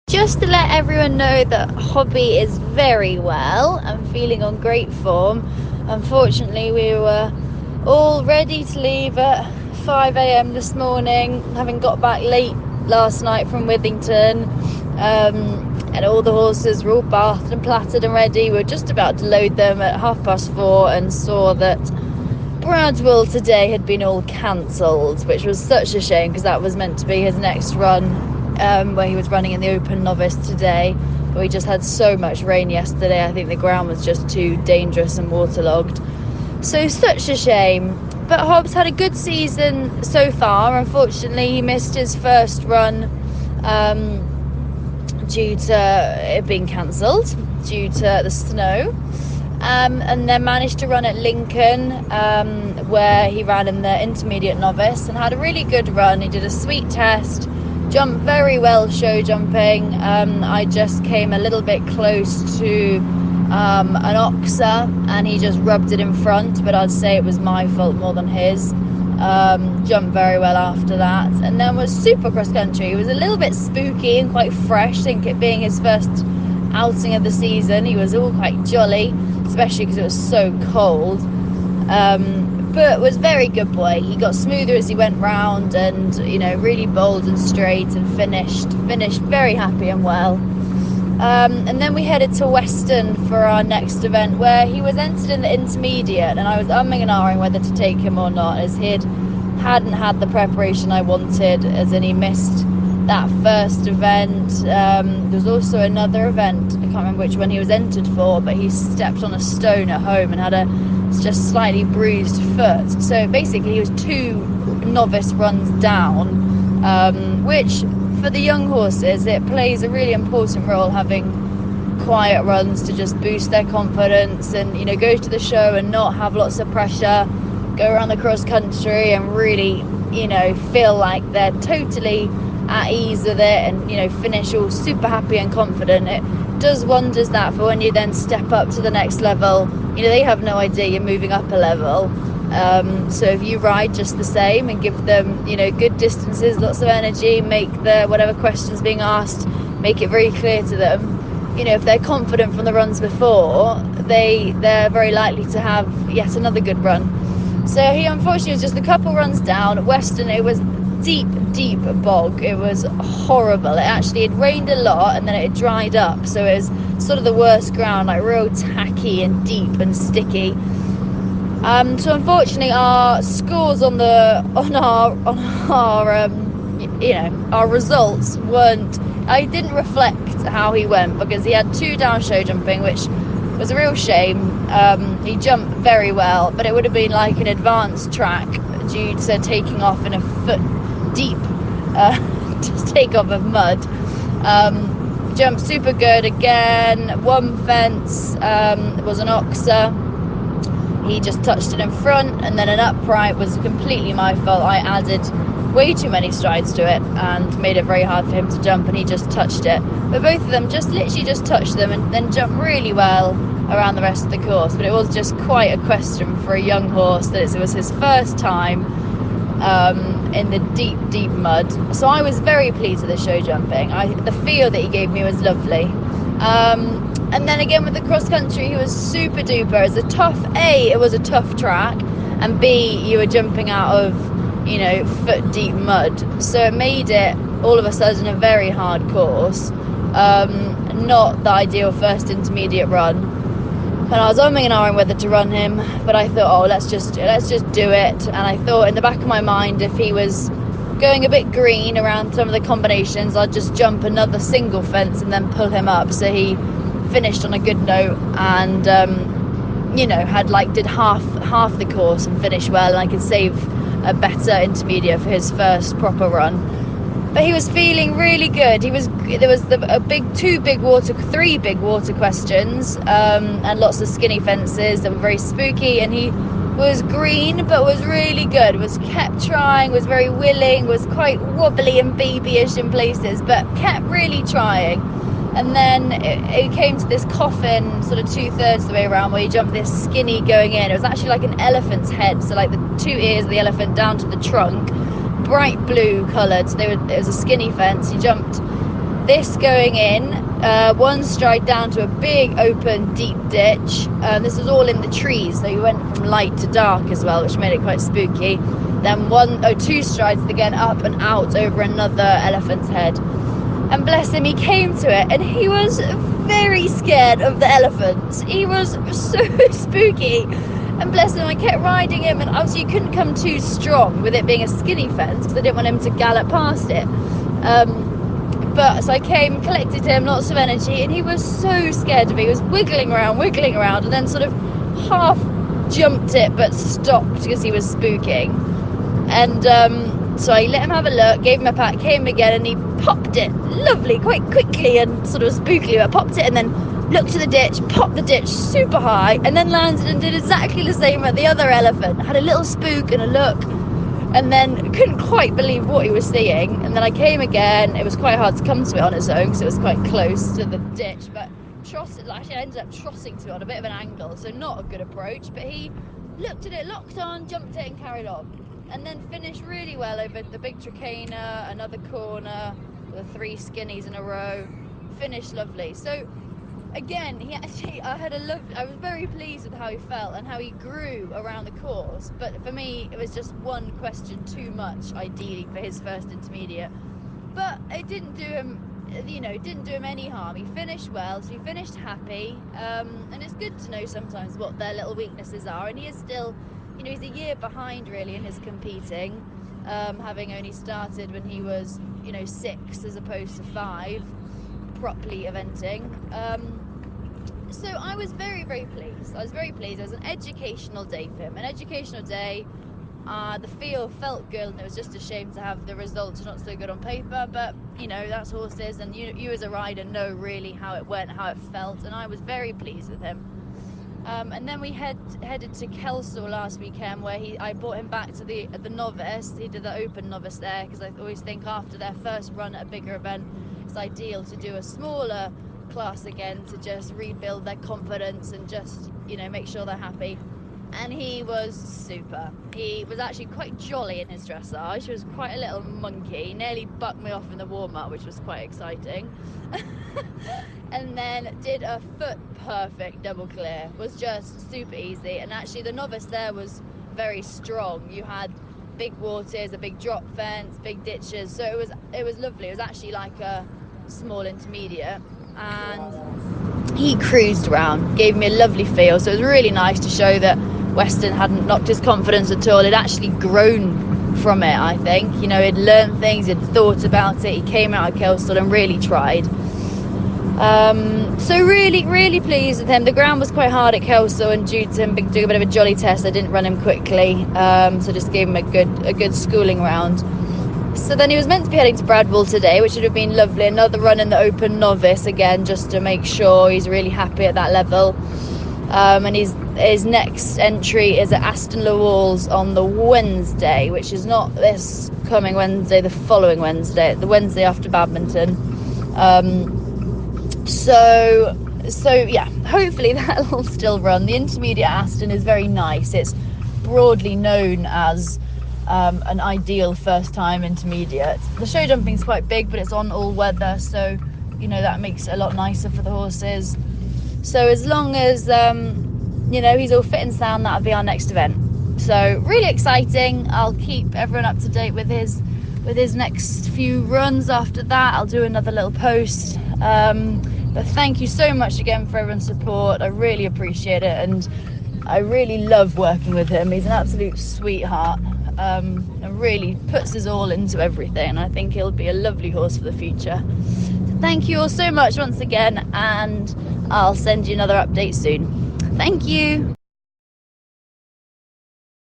Just to let everyone know that Hobby is very well and feeling on great form. Unfortunately, we were all ready to leave at 5 a.m. this morning, having got back late last night from Withington. And all the horses were all bathed and platted and ready. We were just about to load them at 4:30 and saw that Bradwell today had been all cancelled, which was such a shame because that was meant to be his next run, where he was running in the Open Novice today. But we just had so much rain yesterday. I think the ground was just too dangerous and waterlogged. So such a shame. But Hobbs had a good season so far. Unfortunately, he missed his first run due to it being cancelled, due to the snow. And then managed to run at Lincoln, where he ran in the intermediate novice and had a really good run. He did a sweet test, jumped very well show jumping. I just came a little bit close to an oxer and he just rubbed it in front, but I'd say it was my fault more than his. Jumped very well after that, and then was super cross country. It was a little bit spooky and quite fresh. I think it being his first outing of the season, he was all quite jolly, especially because it was so cold. But was very good boy. He got smoother as he went round, and really bold and straight, and finished very happy and well. And then we headed to Weston for our next event, where he was entered in the intermediate, and I was umming and ahhing whether to take him or not, as he hadn't had the preparation I wanted, as in he missed that first event. There was also another event, I can't remember which one he was entered for, but he stepped on a stone at home and had a just slightly bruised foot. So basically he was 2 novice runs down, which for the young horses it plays a really important role, having quiet runs to just boost their confidence and go to the show and not have lots of pressure, go around the cross country and really feel like they're totally at ease with it, and finish all super happy and confident. It does wonders that for when you then step up to the next level. They have no idea you're moving up a level. So if you ride just the same and give them good distances, lots of energy, make the whatever questions being asked, make it very clear to them, if they're confident from the runs before, they're very likely to have yet another good run. So he unfortunately was just a couple runs down at Weston. It was deep bog. It was horrible. It rained a lot and then it dried up, so it was sort of the worst ground, like real tacky and deep and sticky. So unfortunately our scores on our results didn't reflect how he went, because he had 2 down show jumping, which was a real shame. He jumped very well, but it would have been like an advanced track due to taking off in a foot deep just take off of mud. Jumped super good again. 1 fence was an oxer. He just touched it in front, and then an upright was completely my fault. I added way too many strides to it and made it very hard for him to jump, and he just touched it. But both of them literally just touched them and then jumped really well around the rest of the course. But it was just quite a question for a young horse that it was his first time in the deep mud. So I was very pleased with the show jumping. The feel that he gave me was lovely. And then again with the cross country, he was super duper. It was a tough track, and B, you were jumping out of foot deep mud, so it made it all of a sudden a very hard course. Not the ideal first intermediate run, and I was umming and ahhing whether to run him, but I thought, let's just do it. And I thought in the back of my mind, if he was going a bit green around some of the combinations, I'd just jump another single fence and then pull him up. So he finished on a good note, and did half the course and finished well, and I could save a better intermediate for his first proper run. But he was feeling really good. There was 3 big water questions, and lots of skinny fences that were very spooky, and he was green but was really good, kept trying, was very willing, was quite wobbly and babyish in places, but kept really trying. And then it came to this coffin, sort of 2/3 of the way around, where you jump this skinny going in. It was actually like an elephant's head, so like the 2 ears of the elephant down to the trunk, bright blue coloured. So it was a skinny fence. You jumped this going in, one stride down to a big open deep ditch. This was all in the trees, so you went from light to dark as well, which made it quite spooky. Then two strides again up and out over another elephant's head. And bless him, he came to it and he was very scared of the elephants. He was so spooky. And bless him, I kept riding him, and obviously you couldn't come too strong with it being a skinny fence because I didn't want him to gallop past it. But so I came, collected him, lots of energy, and he was so scared of me. He was wiggling around, and then sort of half jumped it but stopped because he was spooking. And so I let him have a look, gave him a pat, came again, and he popped it lovely, quite quickly and sort of spookily, but popped it and then looked to the ditch, popped the ditch super high, and then landed and did exactly the same at the other elephant. Had a little spook and a look, and then couldn't quite believe what he was seeing. And then I came again. It was quite hard to come to it on its own because it was quite close to the ditch, but actually I ended up trotting to it on a bit of an angle, so not a good approach. But he looked at it, locked on, jumped it and carried on, and then finished really well over the big trachena, another corner, the 3 skinnies in a row. Finished lovely. So again, I was very pleased with how he felt and how he grew around the course. But for me, it was just one question too much, ideally, for his first intermediate. But it didn't do him, any harm. He finished well, so he finished happy. And it's good to know sometimes what their little weaknesses are. And he is still, he's a year behind really in his competing, having only started when he was, 6 as opposed to 5. Properly eventing. So I was very, very pleased. It was an educational day for him. An educational day. The feel felt good, and it was just a shame to have the results not so good on paper. But that's horses, and you as a rider know really how it went, how it felt, and I was very pleased with him. And then we headed to Kelsall last weekend, where I brought him back to the novice. He did the open novice there because I always think after their first run at a bigger event, it's ideal to do a smaller class again to just rebuild their confidence and just make sure they're happy. And he was super. He was actually quite jolly in his dressage. He was quite a little monkey. He nearly bucked me off in the warm-up, which was quite exciting. And then did a foot perfect double clear. Was just super easy. And actually the novice there was very strong. You had big waters, a big drop fence, big ditches, so it was lovely. It was actually like a small intermediate, and he cruised around, gave me a lovely feel. So it was really nice to show that Weston hadn't knocked his confidence at all. He'd actually grown from it, I think. He'd learned things, he'd thought about it. He came out of Kelsall and really tried. So really, really pleased with him. The ground was quite hard at Kelsall, and due to him doing a bit of a jolly test, I didn't run him quickly. So just gave him a good schooling round. So then he was meant to be heading to Bradwell today, which would have been lovely. Another run in the open novice again, just to make sure he's really happy at that level. And his next entry is at Aston Lawalls on the Wednesday, which is not this coming Wednesday, the following Wednesday, the Wednesday after badminton. So yeah, hopefully that'll still run. The intermediate Aston is very nice. It's broadly known as an ideal first time intermediate. The show jumping's quite big, but it's on all weather, so that makes it a lot nicer for the horses. So as long as he's all fit and sound, that'll be our next event. So really exciting. I'll keep everyone up to date with his next few runs. After that, I'll do another little post. But thank you so much again for everyone's support. I really appreciate it, and I really love working with him. He's an absolute sweetheart, and really puts his all into everything. And I think he'll be a lovely horse for the future. So thank you all so much once again, and I'll send you another update soon. Thank you.